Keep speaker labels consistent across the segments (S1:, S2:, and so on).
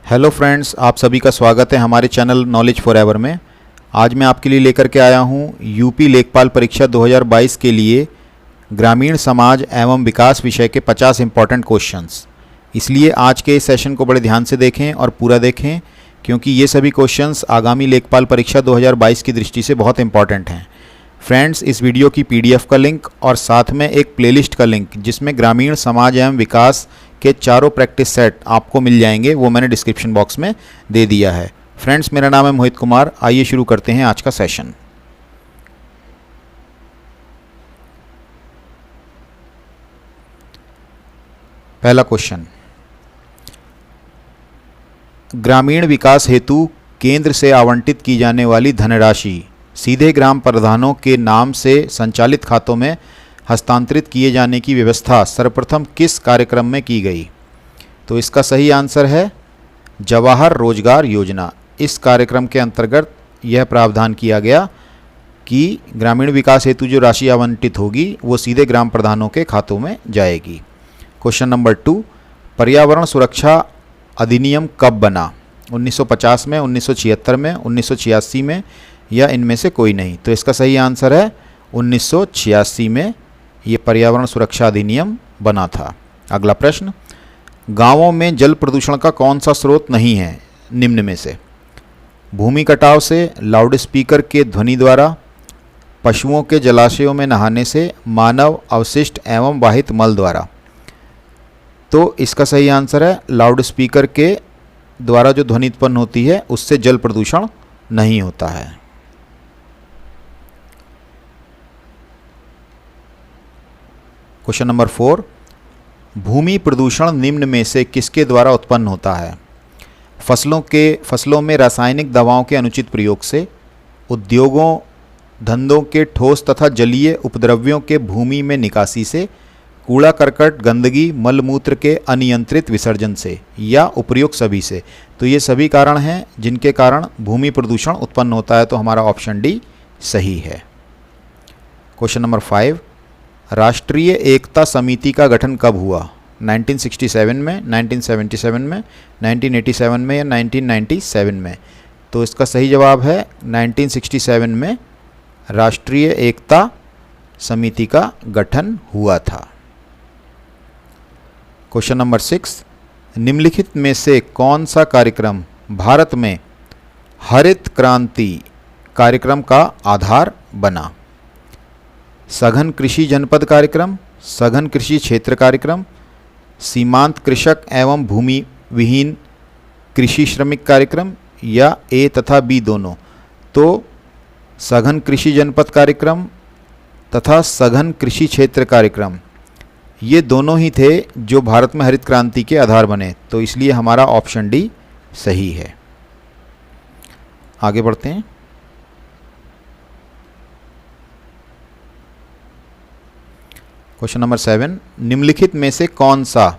S1: Hello friends, आप सभी का स्वागत है हमारे चैनल नॉलेज फॉरएवर में। आज मैं आपके लिए लेकर के आया हूं यूपी लेखपाल परीक्षा 2022 के लिए ग्रामीण समाज एवं विकास विषय के 50 इंपॉर्टेंट क्वेश्चंस। इसलिए आज के इस सेशन को बड़े ध्यान से देखें और पूरा देखें, क्योंकि ये सभी क्वेश्चंस आगामी लेखपाल परीक्षा 2022 की दृष्टि से बहुत इंपॉर्टेंट हैं। फ्रेंड्स, इस वीडियो की PDF का लिंक और साथ में एक प्लेलिस्ट का लिंक जिसमें ग्रामीण समाज एवं विकास के चारों प्रैक्टिस सेट आपको मिल जाएंगे, वो मैंने डिस्क्रिप्शन बॉक्स में दे दिया है। फ्रेंड्स, मेरा नाम है मोहित कुमार। आइए शुरू करते हैं आज का सेशन। पहला क्वेश्चन, ग्रामीण विकास हेतु केंद्र से आवंटित की जाने वाली धनराशि सीधे ग्राम प्रधानों के नाम से संचालित खातों में हस्तांतरित किए जाने की व्यवस्था सर्वप्रथम किस कार्यक्रम में की गई? तो इसका सही आंसर है जवाहर रोजगार योजना। इस कार्यक्रम के अंतर्गत यह प्रावधान किया गया कि ग्रामीण विकास हेतु जो राशि आवंटित होगी वो सीधे ग्राम प्रधानों के खातों में जाएगी। क्वेश्चन नंबर 2, पर्यावरण सुरक्षा अधिनियम कब बना? 1950 में, 1976 में, 1986 में या इनमें से कोई नहीं? तो इसका सही आंसर है 1986 में ये पर्यावरण सुरक्षा अधिनियम बना था। अगला प्रश्न, गांवों में जल प्रदूषण का कौन सा स्रोत नहीं है निम्न में से? भूमि कटाव से, लाउडस्पीकर के ध्वनि द्वारा, पशुओं के जलाशयों में नहाने से, मानव अवशिष्ट एवं वाहित मल द्वारा। तो इसका सही आंसर है लाउडस्पीकर के द्वारा जो ध्वनि उत्पन्न होती है उससे जल प्रदूषण नहीं होता है। क्वेश्चन नंबर 4, भूमि प्रदूषण निम्न में से किसके द्वारा उत्पन्न होता है? फसलों में रासायनिक दवाओं के अनुचित प्रयोग से, उद्योगों धंधों के ठोस तथा जलीय उपद्रव्यों के भूमि में निकासी से, कूड़ा करकट गंदगी मलमूत्र के अनियंत्रित विसर्जन से या उपयुक्त सभी से। तो ये सभी कारण हैं जिनके कारण भूमि प्रदूषण उत्पन्न होता है। तो हमारा ऑप्शन डी सही है। क्वेश्चन नंबर 5, राष्ट्रीय एकता समिति का गठन कब हुआ? 1967 में, 1977 में, 1987 में या 1997 में? तो इसका सही जवाब है 1967 में राष्ट्रीय एकता समिति का गठन हुआ था। क्वेश्चन नंबर 6, निम्नलिखित में से कौन सा कार्यक्रम भारत में हरित क्रांति कार्यक्रम का आधार बना? सघन कृषि जनपद कार्यक्रम, सघन कृषि क्षेत्र कार्यक्रम, सीमांत कृषक एवं भूमि विहीन कृषि श्रमिक कार्यक्रम या ए तथा बी दोनों? तो सघन कृषि जनपद कार्यक्रम तथा सघन कृषि क्षेत्र कार्यक्रम ये दोनों ही थे जो भारत में हरित क्रांति के आधार बने। तो इसलिए हमारा ऑप्शन डी सही है। आगे बढ़ते हैं। क्वेश्चन नंबर 7, निम्नलिखित में से कौन सा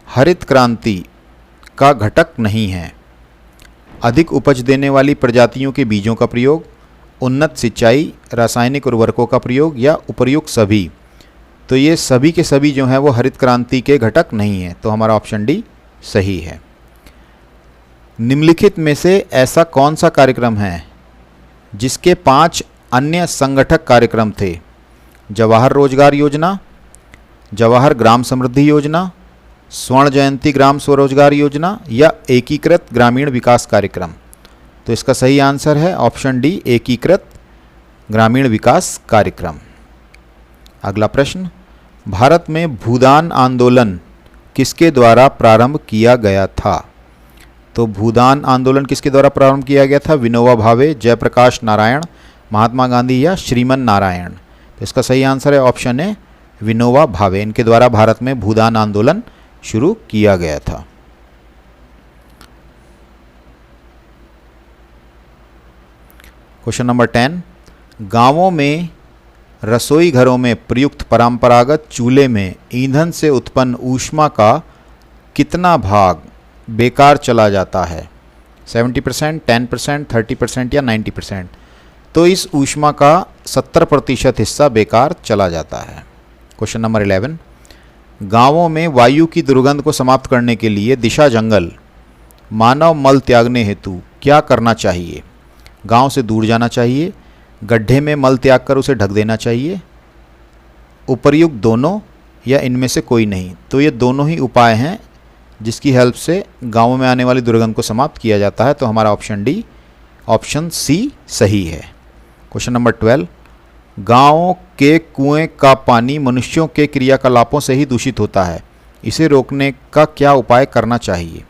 S1: हरित क्रांति का घटक नहीं है? अधिक उपज देने वाली प्रजातियों के बीजों का प्रयोग, उन्नत सिंचाई, रासायनिक उर्वरकों का प्रयोग या उपर्युक्त सभी? तो ये सभी के सभी जो हैं वो हरित क्रांति के घटक नहीं है। तो हमारा ऑप्शन डी सही है। निम्नलिखित में से ऐसा कौन सा कार्यक्रम है जिसके 5 अन्य संगठक कार्यक्रम थे? जवाहर रोजगार योजना, जवाहर ग्राम समृद्धि योजना, स्वर्ण जयंती ग्राम स्वरोजगार योजना या एकीकृत ग्रामीण विकास कार्यक्रम? तो इसका सही आंसर है ऑप्शन डी एकीकृत ग्रामीण विकास कार्यक्रम। अगला प्रश्न, भारत में भूदान आंदोलन किसके द्वारा प्रारंभ किया गया था? तो भूदान आंदोलन किसके द्वारा प्रारंभ किया गया था? विनोबा भावे, जयप्रकाश नारायण, महात्मा गांधी या श्रीमन नारायण? तो इसका सही आंसर है ऑप्शन ए विनोबा भावे। इनके द्वारा भारत में भूदान आंदोलन शुरू किया गया था। क्वेश्चन नंबर 10, गांवों में रसोई घरों में प्रयुक्त परंपरागत चूल्हे में ईंधन से उत्पन्न ऊष्मा का कितना भाग बेकार चला जाता है? 70%, 10%, 30% या 90%? तो इस ऊष्मा का 70% हिस्सा बेकार चला जाता है। क्वेश्चन नंबर 11, गांवों में वायु की दुर्गंध को समाप्त करने के लिए दिशा जंगल मानव मल त्यागने हेतु क्या करना चाहिए? गांव से दूर जाना चाहिए, गड्ढे में मल त्याग कर उसे ढक देना चाहिए, उपर्युक्त दोनों, या इनमें से कोई नहीं। तो ये दोनों ही उपाय हैं जिसकी हेल्प से गांवों में आने वाली दुर्गंध को समाप्त किया जाता है। तो हमारा ऑप्शन डी, ऑप्शन सी सही है। क्वेश्चन नंबर 12, गांवों के कुएं का पानी मनुष्यों के क्रियाकलापों से ही दूषित होता है, इसे रोकने का क्या उपाय करना चाहिए?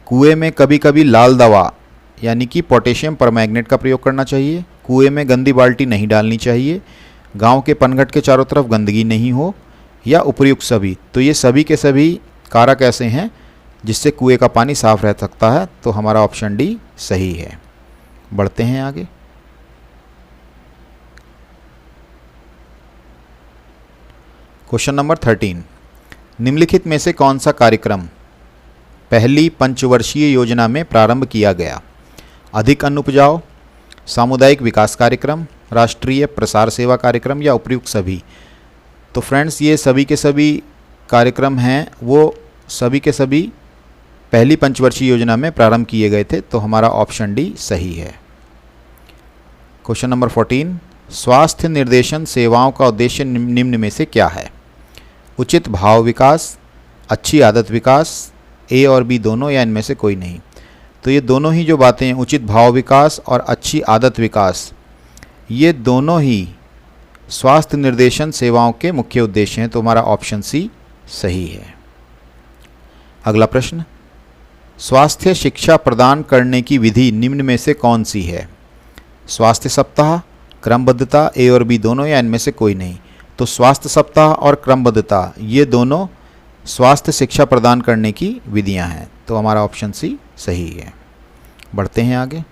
S1: कुएं में कभी कभी लाल दवा यानी कि पोटेशियम परमैंगनेट का प्रयोग करना चाहिए, कुएं में गंदी बाल्टी नहीं डालनी चाहिए, गांव के पनघट के चारों तरफ गंदगी नहीं हो, या उपर्युक्त सभी। तो ये सभी के सभी कारक ऐसे हैं जिससे कुएं का पानी साफ रह सकता है। तो हमारा ऑप्शन डी सही है। बढ़ते हैं आगे। क्वेश्चन नंबर 13, निम्नलिखित में से कौन सा कार्यक्रम पहली पंचवर्षीय योजना में प्रारंभ किया गया? अधिक अन्न उपजाओ, सामुदायिक विकास कार्यक्रम, राष्ट्रीय प्रसार सेवा कार्यक्रम, या उपर्युक्त सभी। तो फ्रेंड्स, ये सभी के सभी कार्यक्रम हैं वो सभी के सभी पहली पंचवर्षीय योजना में प्रारंभ किए गए थे। तो हमारा ऑप्शन डी सही है। क्वेश्चन नंबर 14, स्वास्थ्य निर्देशन सेवाओं का उद्देश्य निम्न में से क्या है? उचित भाव विकास, अच्छी आदत विकास, ए और बी दोनों, या इनमें से कोई नहीं। तो ये दोनों ही जो बातें हैं, उचित भाव विकास और अच्छी आदत विकास, ये दोनों ही स्वास्थ्य निर्देशन सेवाओं के मुख्य उद्देश्य हैं। तो हमारा ऑप्शन सी सही है। अगला प्रश्न, स्वास्थ्य शिक्षा प्रदान करने की विधि निम्न में से कौन सी है? स्वास्थ्य सप्ताह, क्रमबद्धता, ए और बी दोनों, या इनमें से कोई नहीं। तो स्वास्थ्य सप्ताह और क्रमबद्धता ये दोनों स्वास्थ्य शिक्षा प्रदान करने की विधियां हैं। तो हमारा ऑप्शन सी सही है। बढ़ते हैं आगे।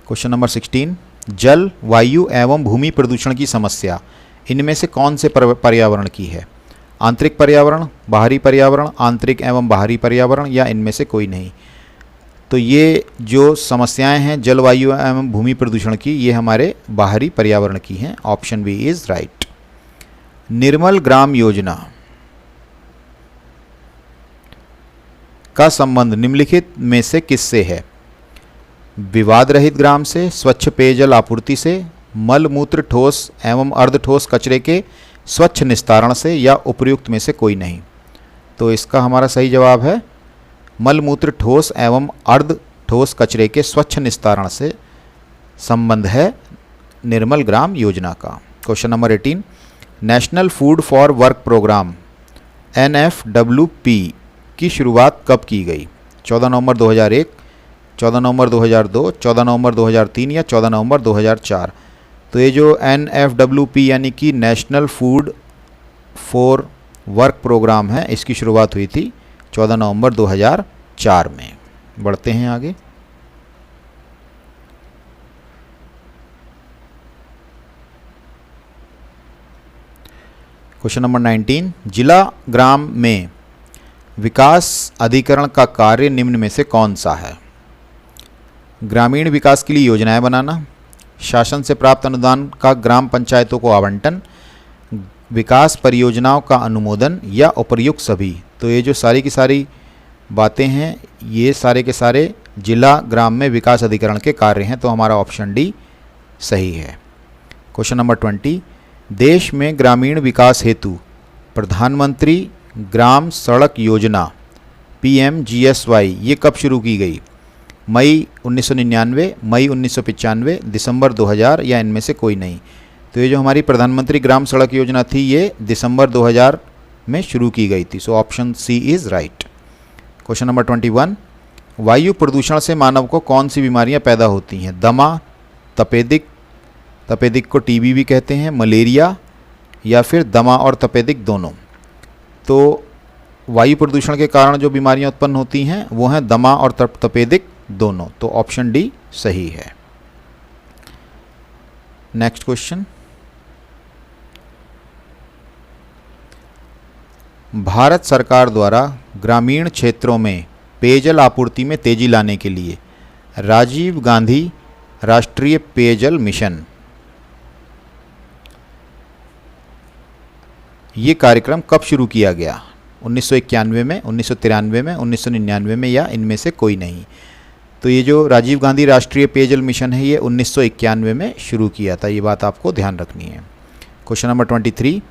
S1: क्वेश्चन नंबर 16, जल, वायु एवं भूमि प्रदूषण की समस्या इनमें से कौन से पर्यावरण की है? आंतरिक पर्यावरण, बाहरी पर्यावरण, आंतरिक एवं बाहरी पर्यावरण, या इनमें से कोई नहीं। तो ये जो समस्याएं हैं जलवायु एवं भूमि प्रदूषण की, ये हमारे बाहरी पर्यावरण की हैं। Option B is right. निर्मल ग्राम योजना का संबंध निम्नलिखित में से किससे है? विवाद रहित ग्राम से, स्वच्छ पेयजल आपूर्ति से, मल मूत्र ठोस एवं अर्ध ठोस कचरे के स्वच्छ निस्तारण से, या उपर्युक्त में से कोई नहीं। तो इसका हमारा सही जवाब है मल मूत्र ठोस एवं अर्ध ठोस कचरे के स्वच्छ निस्तारण से संबंध है निर्मल ग्राम योजना का। Question number 18, national food for work programme NFWP की शुरुआत कब की गई? 14 नवंबर 2001, 14 नवंबर 2002, 14 नवंबर 2003, या 14 नवंबर 2004। तो ये जो NFWP यानी कि national food for work programme है, इसकी शुरुआत हुई थी 14 नवंबर 2004 में। बढ़ते हैं आगे। क्वेश्चन नंबर 19, जिला ग्राम में विकास अधिकरण का कार्य निम्न में से कौन सा है? ग्रामीण विकास के लिए योजनाएं बनाना, शासन से प्राप्त अनुदान का ग्राम पंचायतों को आवंटन, विकास परियोजनाओं का अनुमोदन, या उपर्युक्त सभी। तो ये जो सारी की सारी बातें हैं, ये सारे के सारे जिला ग्राम में विकास अधिकरण के कार्य हैं। तो हमारा ऑप्शन डी सही है। क्वेश्चन नंबर 20, देश में ग्रामीण विकास हेतु प्रधानमंत्री ग्राम सड़क योजना PMGSY ये कब शुरू की गई? मई 1999, मई 1995, दिसंबर 2000, या इनमें से कोई नहीं। तो ये जो हमारी प्रधानमंत्री ग्राम सड़क योजना थी, ये दिसंबर 2000 में शुरू की गई थी। So option C is right. Question number 21, वायु प्रदूषण से मानव को कौन सी बीमारियां पैदा होती हैं? दमा, तपेदिक को TB भी कहते हैं, मलेरिया, या फिर दमा और तपेदिक दोनों। तो वायु प्रदूषण के कारण जो बीमारियां उत्पन्न होती हैं वो हैं दमा और तपेदिक दोनों। तो ऑप्शन डी सही है। नेक्स्ट क्वेश्चन, भारत सरकार द्वारा ग्रामीण क्षेत्रों में पेयजल आपूर्ति में तेजी लाने के लिए राजीव गांधी राष्ट्रीय पेयजल मिशन ये कार्यक्रम कब शुरू किया गया? 1991 में, 1993 में, 1999 में या इनमें से कोई नहीं? तो ये जो राजीव गांधी राष्ट्रीय पेयजल मिशन है ये 1991 में शुरू किया था, ये बात आपको ध्यान रखनी है। क्वेश्चन नंबर 23,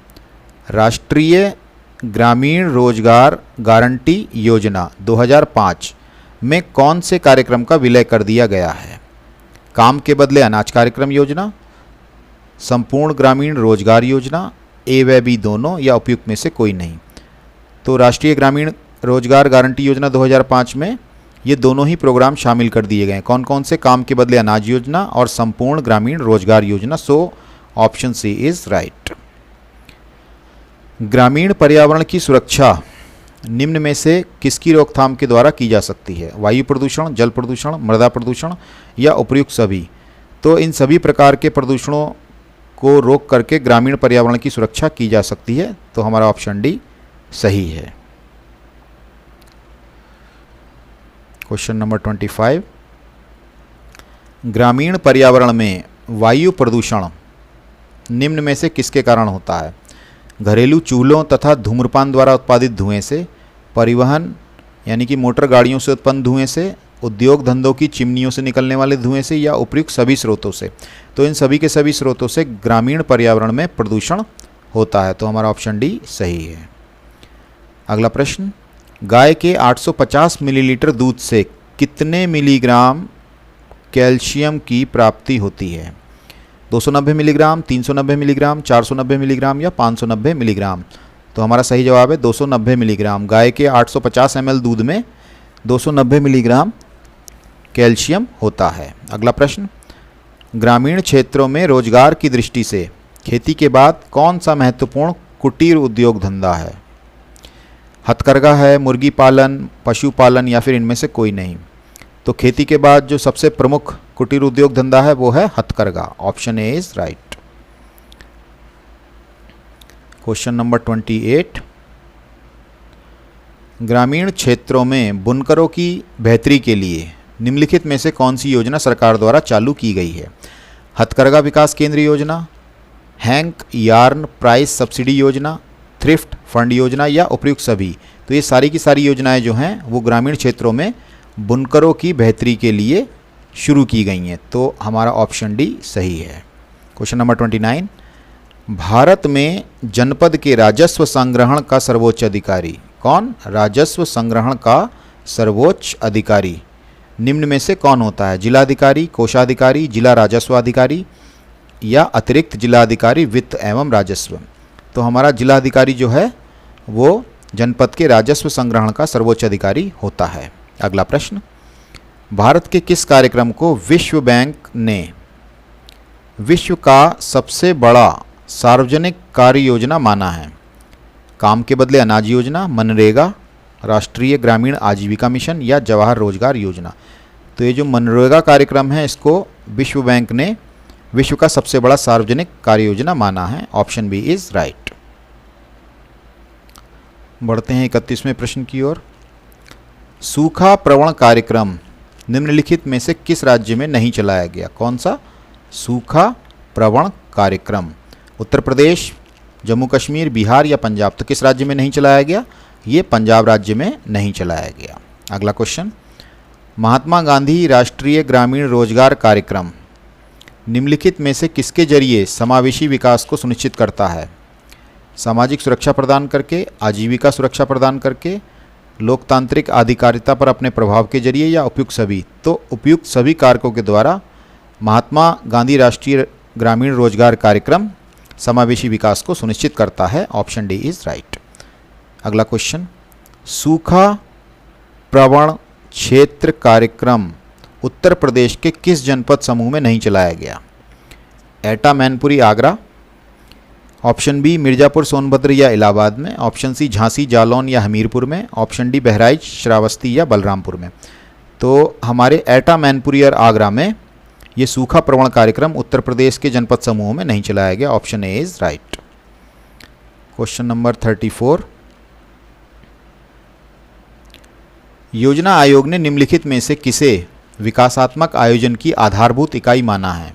S1: राष्ट्रीय ग्रामीण रोजगार गारंटी योजना 2005 में कौन से कार्यक्रम का विलय कर दिया गया है? काम के बदले अनाज कार्यक्रम योजना, संपूर्ण ग्रामीण रोजगार योजना, ए व बी दोनों या उपयुक्त में से कोई नहीं? तो राष्ट्रीय ग्रामीण रोजगार गारंटी योजना 2005 में ये दोनों ही प्रोग्राम शामिल कर दिए गए हैं। कौन कौन से? काम के बदले अनाज योजना और संपूर्ण Grameen Rozgar Yojana. So option C is right. ग्रामीण पर्यावरण की सुरक्षा निम्न में से किसकी रोकथाम के द्वारा की जा सकती है? वायु प्रदूषण, जल प्रदूषण, मृदा प्रदूषण या उपयुक्त सभी? तो इन सभी प्रकार के प्रदूषणों को रोक करके ग्रामीण पर्यावरण की सुरक्षा की जा सकती है। तो हमारा ऑप्शन डी सही है। क्वेश्चन नंबर 25, ग्रामीण पर्यावरण में वायु प्रदूषण निम्न में से किसके कारण होता है? घरेलू चूल्हों तथा धूम्रपान द्वारा उत्पादित धुएं से, परिवहन यानी कि मोटर गाड़ियों से उत्पन्न धुएं से, उद्योग धंधों की चिमनियों से निकलने वाले धुएं से या उपयुक्त सभी स्रोतों से? तो इन सभी के सभी स्रोतों से ग्रामीण पर्यावरण में प्रदूषण होता है। तो हमारा ऑप्शन डी सही है। अगला प्रश्न, गाय के 850 मिलीलीटर दूध से कितने मिलीग्राम कैल्शियम की प्राप्ति होती है? 290 मिलीग्राम, 390 मिलीग्राम, 490 मिलीग्राम या 590 मिलीग्राम? तो हमारा सही जवाब है 290 मिलीग्राम। गाय के 850 ml दूध में 290 मिलीग्राम कैल्शियम होता है। अगला प्रश्न, ग्रामीण क्षेत्रों में रोजगार की दृष्टि से खेती के बाद कौन सा महत्वपूर्ण कुटीर उद्योग धंधा है? हथकरघा है, मुर्गी पालन, पशुपालन या फिर इनमें से कोई नहीं? तो खेती के बाद जो सबसे प्रमुख कुटीर उद्योग धंधा है वो है हथकरघा। Option A is right. Question number 28, ग्रामीण क्षेत्रों में बुनकरों की बेहतरी के लिए निम्नलिखित में से कौन सी योजना सरकार द्वारा चालू की गई है? हथकरघा विकास केंद्र योजना, हैंक यार्न प्राइस सब्सिडी योजना, थ्रिफ्ट फंड योजना या उपयुक्त सभी? तो ये सारी की सारी योजनाएं जो हैं वो ग्रामीण क्षेत्रों में बुनकरों की बेहतरी के लिए शुरू की गई हैं। तो हमारा ऑप्शन डी सही है। क्वेश्चन नंबर 29, भारत में जनपद के राजस्व संग्रहण का सर्वोच्च अधिकारी कौन? राजस्व संग्रहण का सर्वोच्च अधिकारी निम्न में से कौन होता है? जिलाधिकारी, कोषाधिकारी, जिला राजस्व अधिकारी या अतिरिक्त जिलाधिकारी वित्त एवं राजस्व? तो हमारा जिलाधिकारी जो है वो जनपद के राजस्व संग्रहण का सर्वोच्च अधिकारी होता है। अगला प्रश्न, भारत के किस कार्यक्रम को विश्व बैंक ने विश्व का सबसे बड़ा सार्वजनिक कार्य योजना माना है? काम के बदले अनाज योजना, मनरेगा, राष्ट्रीय ग्रामीण आजीविका मिशन या जवाहर रोजगार योजना? तो ये जो मनरेगा कार्यक्रम है इसको विश्व बैंक ने विश्व का सबसे बड़ा सार्वजनिक कार्य योजना माना है। Option B is right. बढ़ते हैं 31वें प्रश्न की ओर। सूखा प्रवण कार्यक्रम निम्नलिखित में से किस राज्य में नहीं चलाया गया? कौन सा सूखा प्रवण कार्यक्रम? उत्तर प्रदेश, जम्मू कश्मीर, बिहार या पंजाब? तो किस राज्य में नहीं चलाया गया? ये पंजाब राज्य में नहीं चलाया गया। अगला क्वेश्चन, महात्मा गांधी राष्ट्रीय ग्रामीण रोजगार कार्यक्रम निम्नलिखित में से किसके जरिए समावेशी विकास को सुनिश्चित करता है? सामाजिक सुरक्षा प्रदान करके, आजीविका सुरक्षा प्रदान करके, लोकतांत्रिक आधिकारिता पर अपने प्रभाव के जरिए या उपयुक्त सभी? तो उपयुक्त सभी कारकों के द्वारा महात्मा गांधी राष्ट्रीय ग्रामीण रोजगार कार्यक्रम समावेशी विकास को सुनिश्चित करता है। Option D is right. अगला क्वेश्चन, सूखा प्रवण क्षेत्र कार्यक्रम उत्तर प्रदेश के किस जनपद समूह में नहीं चलाया गया? एटा, मैनपुरी, आगरा? ऑप्शन बी मिर्जापुर, सोनभद्र या इलाहाबाद में? ऑप्शन सी झांसी, जालौन या हमीरपुर में? ऑप्शन डी बहराइच, श्रावस्ती या बलरामपुर में? तो हमारे एटा, मैनपुरी और आगरा में ये सूखा प्रवण कार्यक्रम उत्तर प्रदेश के जनपद समूहों में नहीं चलाया गया। Option A is right. Question number 34, योजना आयोग ने निम्नलिखित में से किसे विकासात्मक आयोजन की आधारभूत इकाई माना है?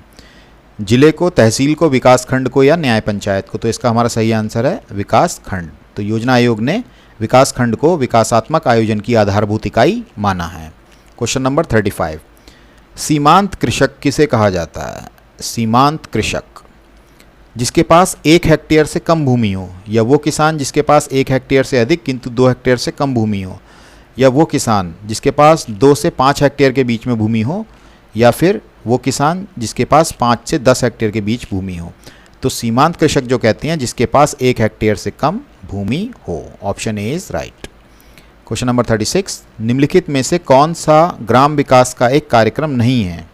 S1: जिले को, तहसील को, विकास खंड को या न्याय पंचायत को? तो इसका हमारा सही आंसर है विकास खंड। तो योजना आयोग ने विकास खंड को विकासात्मक आयोजन की आधारभूत इकाई माना है। क्वेश्चन नंबर 35, सीमांत कृषक किसे कहा जाता है? सीमांत कृषक जिसके पास 1 हेक्टेयर से कम भूमि हो, या वो किसान जिसके पास 1 हेक्टेयर से अधिक किंतु 2 हेक्टेयर से कम भूमि हो, या वो किसान जिसके पास 2 से 5 हेक्टेयर के बीच में भूमि हो, या फिर वो किसान जिसके पास 5 से 10 हेक्टेयर के बीच भूमि हो। तो सीमांत कृषक जो कहते हैं जिसके पास 1 हेक्टेयर से कम भूमि हो। Option A is right. Question number 36, निम्नलिखित में से कौन सा ग्राम विकास का एक कार्यक्रम नहीं है?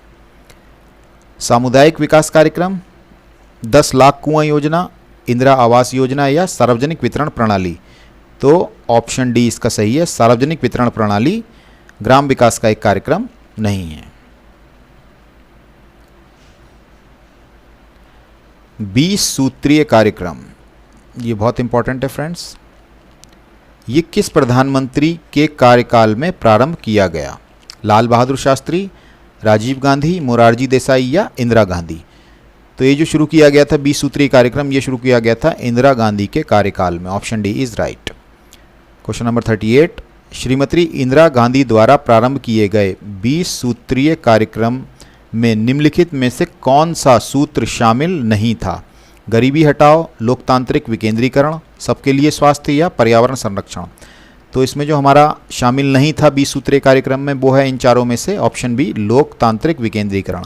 S1: सामुदायिक विकास कार्यक्रम, 10 लाख कुआं योजना, इंदिरा आवास योजना या सार्वजनिक वितरण प्रणाली? तो ऑप्शन डी इसका सही है, सार्वजनिक वितरण प्रणाली ग्राम विकास का एक कार्यक्रम नहीं है। 20 सूत्रीय कार्यक्रम, ये बहुत इंपॉर्टेंट है फ्रेंड्स। ये किस प्रधानमंत्री के कार्यकाल में प्रारंभ किया गया? लाल बहादुर शास्त्री, राजीव गांधी, मोरारजी देसाई या इंदिरा गांधी? तो ये जो शुरू किया गया था 20 सूत्रीय कार्यक्रम, ये शुरू किया गया था इंदिरा गांधी के कार्यकाल में। Option D is right. Question number 38, Shrimati Indira Gandhi द्वारा प्रारंभ किए गए 20 सूत्रीय कार्यक्रम में निम्नलिखित में से कौन सा सूत्र शामिल नहीं था? गरीबी हटाओ, लोकतांत्रिक विकेंद्रीकरण, सबके लिए स्वास्थ्य या पर्यावरण संरक्षण? तो इसमें जो हमारा शामिल नहीं था 20 सूत्रीय कार्यक्रम में वो है इन चारों में से ऑप्शन बी, लोकतांत्रिक विकेंद्रीकरण।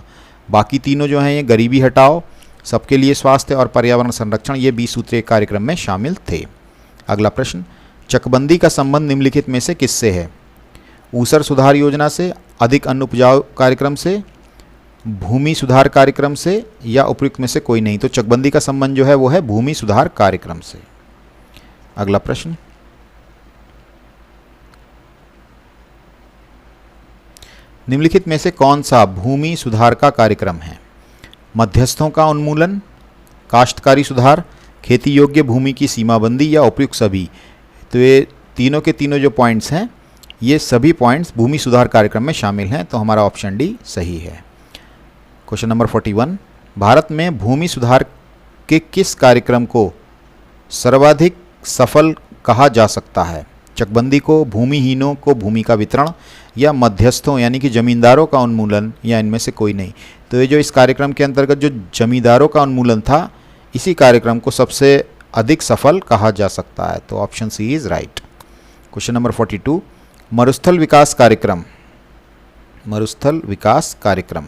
S1: बाकी तीनों जो हैं ये गरीबी हटाओ, सबके लिए स्वास्थ्य और पर्यावरण संरक्षण, ये 20 सूत्रीय कार्यक्रम में शामिल थे। अगला प्रश्न, चकबंदी का संबंध निम्नलिखित में से किससे है? ऊसर सुधार योजना से, अधिक अन्न उपजाऊ कार्यक्रम से, भूमि सुधार कार्यक्रम से या उपयुक्त में से कोई नहीं? तो चकबंदी का संबंध जो है वो है भूमि सुधार कार्यक्रम से। अगला प्रश्न, निम्नलिखित में से कौन सा भूमि सुधार का कार्यक्रम है? मध्यस्थों का उन्मूलन, काश्तकारी सुधार, खेती योग्य भूमि की सीमाबंदी या उपयुक्त सभी? तो ये तीनों के तीनों जो पॉइंट्स हैं ये सभी पॉइंट्स भूमि सुधार कार्यक्रम में शामिल हैं। तो हमारा ऑप्शन डी सही है। क्वेश्चन नंबर 41, भारत में भूमि सुधार के किस कार्यक्रम को सर्वाधिक सफल कहा जा सकता है? चकबंदी को, भूमिहीनों को भूमि का वितरण या मध्यस्थों यानी कि जमींदारों का उन्मूलन या इनमें से कोई नहीं? तो ये जो इस कार्यक्रम के अंतर्गत जो जमींदारों का उन्मूलन था इसी कार्यक्रम को सबसे अधिक सफल कहा जा सकता है। तो option C is right. Question number 42, मरुस्थल विकास कार्यक्रम, मरुस्थल विकास कार्यक्रम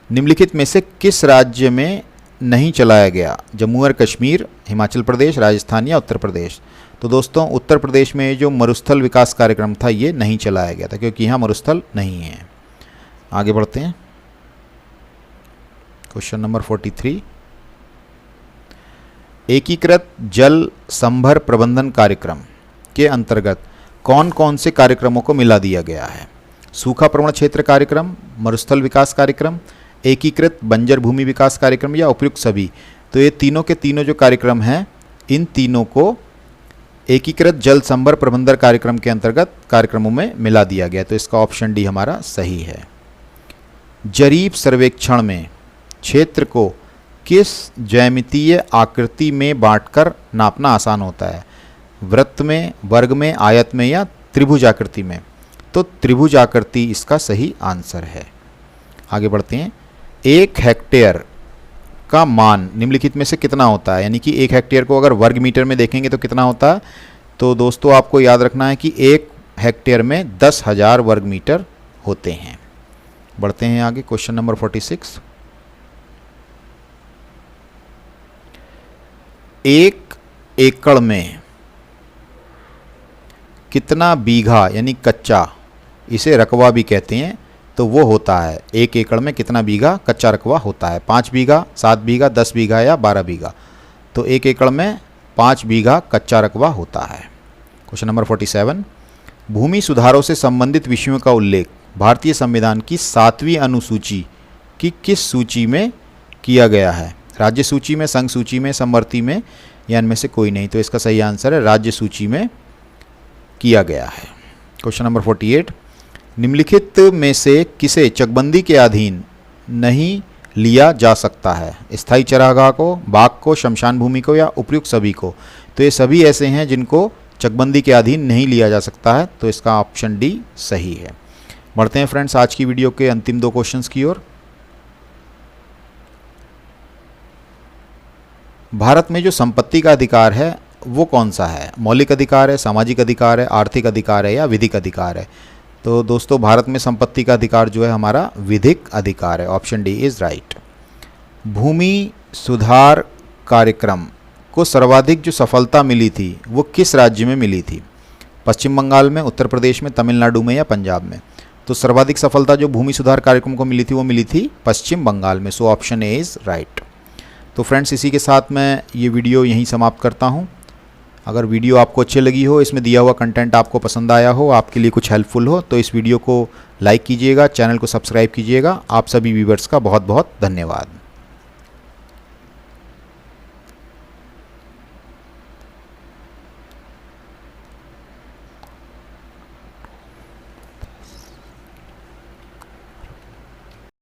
S1: निम्नलिखित में से किस राज्य में नहीं चलाया गया? जम्मू और कश्मीर, हिमाचल प्रदेश, राजस्थान या उत्तर प्रदेश? तो दोस्तों उत्तर प्रदेश में जो मरुस्थल विकास कार्यक्रम था ये नहीं चलाया गया था क्योंकि यहाँ मरुस्थल नहीं है। आगे बढ़ते हैं। क्वेश्चन नंबर 43, एकीकृत जल संभर प्रबंधन कार्यक्रम के अंतर्गत कौन कौन से कार्यक्रमों को मिला दिया गया है? सूखा प्रवण क्षेत्र कार्यक्रम, मरुस्थल विकास कार्यक्रम, एकीकृत बंजर भूमि विकास कार्यक्रम या उपयुक्त सभी? तो ये तीनों के तीनों जो कार्यक्रम हैं इन तीनों को एकीकृत जल संभर प्रबंधन कार्यक्रम के अंतर्गत कार्यक्रमों में मिला दिया गया। तो इसका ऑप्शन डी हमारा सही है। जरीब सर्वेक्षण में क्षेत्र को किस ज्यामितीय आकृति में बांटकर नापना आसान होता है? वृत्त में, वर्ग में, आयत में या त्रिभुज आकृति में? तो त्रिभुज आकृति इसका सही आंसर है। आगे बढ़ते हैं। 1 हेक्टेयर का मान निम्नलिखित में से कितना होता है? यानी कि 1 हेक्टेयर को अगर वर्ग मीटर में देखेंगे तो कितना होता है? तो दोस्तों आपको याद रखना है कि 1 हेक्टेयर में 10,000 वर्ग मीटर होते हैं। बढ़ते हैं आगे। क्वेश्चन नंबर 46, 1 एकड़ में कितना बीघा यानी कच्चा, इसे रकबा भी कहते हैं, तो वो होता है 1 एकड़ में कितना बीघा कच्चा रकबा होता है? 5 बीघा, 7 बीघा, 10 बीघा या 12 बीघा? तो 1 एकड़ में 5 बीघा कच्चा रकबा होता है। क्वेश्चन नंबर 47, भूमि सुधारों से संबंधित विषयों का उल्लेख भारतीय संविधान की 7वीं अनुसूची की किस सूची में किया गया है? राज्य सूची में, संघ सूची में, समवर्ती में या इनमें से कोई नहीं? तो इसका सही आंसर है राज्य सूची में किया गया है। क्वेश्चन नंबर 48, निम्नलिखित में से किसे चकबंदी के अधीन नहीं लिया जा सकता है? स्थायी चरागाह को, बाग को, शमशान भूमि को या उपयुक्त सभी को? तो ये सभी ऐसे हैं जिनको चकबंदी के अधीन नहीं लिया जा सकता है, तो इसका ऑप्शन डी सही है। बढ़ते हैं फ्रेंड्स आज की वीडियो के अंतिम 2 क्वेश्चंस की ओर। भारत में जो संपत्ति का अधिकार है वो कौन सा है? मौलिक अधिकार है, सामाजिक अधिकार है, आर्थिक अधिकार है या विधिक अधिकार है? तो दोस्तों भारत में संपत्ति का अधिकार जो है हमारा विधिक अधिकार है। Option D is right. भूमि सुधार कार्यक्रम को सर्वाधिक जो सफलता मिली थी वो किस राज्य में मिली थी? पश्चिम बंगाल में, उत्तर प्रदेश में, तमिलनाडु में या पंजाब में? तो सर्वाधिक सफलता जो भूमि सुधार कार्यक्रम को मिली थी वो मिली थी पश्चिम बंगाल में। So option A is right. तो फ्रेंड्स इसी के साथ मैं ये वीडियो यहीं समाप्त करता हूँ। अगर वीडियो आपको अच्छी लगी हो, इसमें दिया हुआ कंटेंट आपको पसंद आया हो, आपके लिए कुछ हेल्पफुल हो, तो इस वीडियो को लाइक कीजिएगा, चैनल को सब्सक्राइब कीजिएगा। आप सभी व्यूअर्स का बहुत बहुत धन्यवाद।